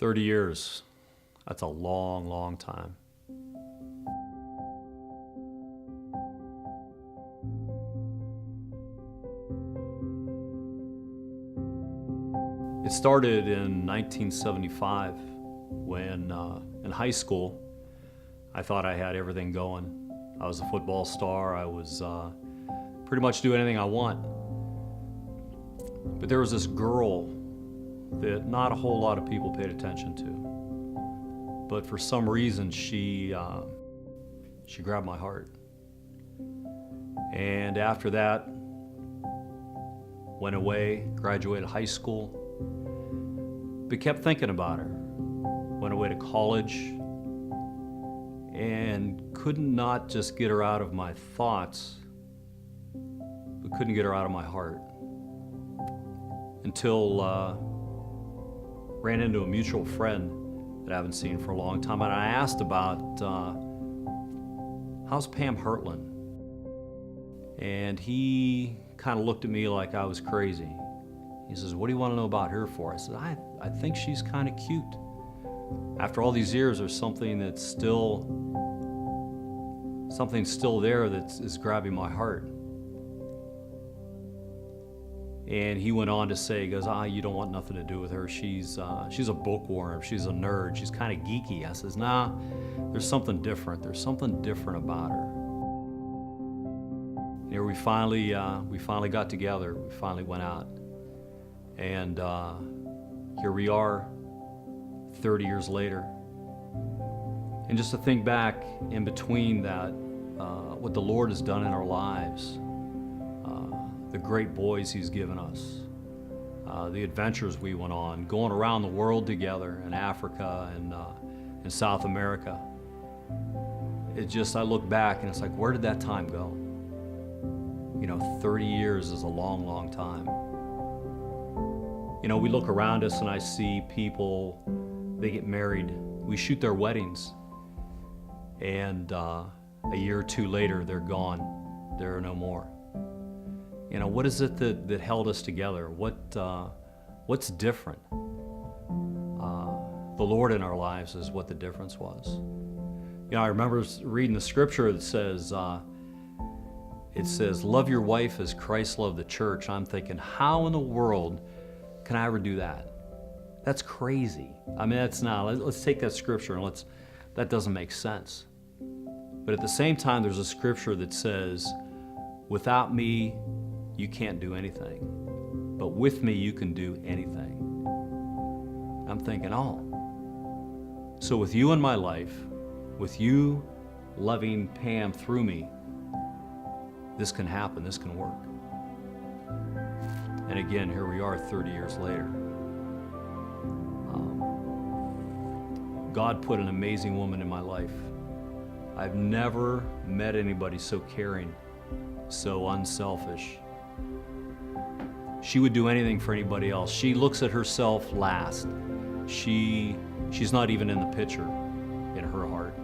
30 years, that's a long, long time. It started in 1975 when in high school I thought I had everything going. I was a football star. I was pretty much do anything I want. But there was this girl that not a whole lot of people paid attention to. But for some reason, she grabbed my heart. And after that, went away, graduated high school, but kept thinking about her. Went away to college and could not just get her out of my thoughts, but couldn't get her out of my heart. Until ran into a mutual friend that I haven't seen for a long time, and I asked about how's Pam Hertland? And he kind of looked at me like I was crazy. He says, "What do you want to know about her for?" I said, I think she's kind of cute. After all these years, there's something still there that is grabbing my heart. And he went on to say, he goes, you don't want nothing to do with her. She's a bookworm. She's a nerd. She's kind of geeky. I says, nah, there's something different. There's something different about her. Here we finally got together. We finally went out. And here we are 30 years later. And just to think back in between that, what the Lord has done in our lives, the great boys He's given us, the adventures we went on, going around the world together in Africa and in South America. I look back and it's like, where did that time go? 30 years is a long, long time. We look around us and I see people, they get married, we shoot their weddings, and a year or two later, they're gone. There are no more. What is it that held us together? What's different? The Lord in our lives is what the difference was. I remember reading the scripture that says, love your wife as Christ loved the church. I'm thinking, how in the world can I ever do that? That's crazy. That's not, let's take that scripture and that doesn't make sense. But at the same time, there's a scripture that says, without me, you can't do anything. But with me, you can do anything. I'm thinking, so with you in my life, with you loving Pam through me, this can happen, this can work. And again, here we are 30 years later. God put an amazing woman in my life. I've never met anybody so caring, so unselfish. She would do anything for anybody else. She looks at herself last. She's not even in the picture in her heart.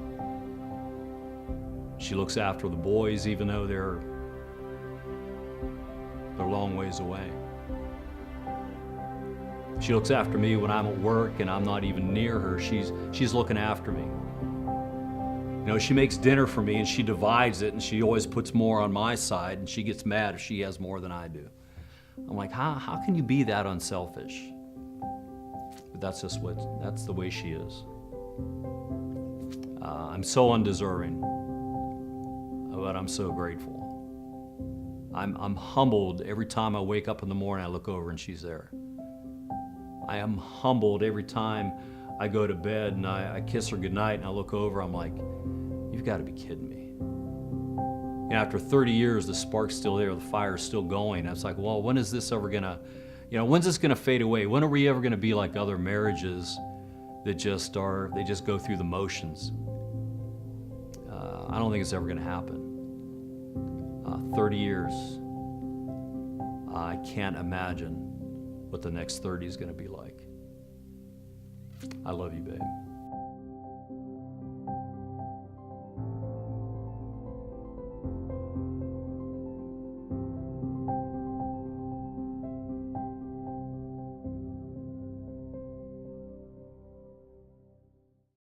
She looks after the boys even though they're a long ways away. She looks after me when I'm at work and I'm not even near her. She's looking after me. She makes dinner for me and she divides it and she always puts more on my side and she gets mad if she has more than I do. I'm like, how can you be that unselfish? But that's the way she is. I'm so undeserving, but I'm so grateful. I'm humbled every time I wake up in the morning, I look over and she's there. I am humbled every time I go to bed and I kiss her goodnight and I look over, I'm like, you've got to be kidding me. After 30 years, the spark's still there, the fire's still going. I was like, well, when is this ever gonna, when's this gonna fade away? When are we ever gonna be like other marriages that they just go through the motions? I don't think it's ever gonna happen. 30 years, I can't imagine what the next 30 is gonna be like. I love you, babe.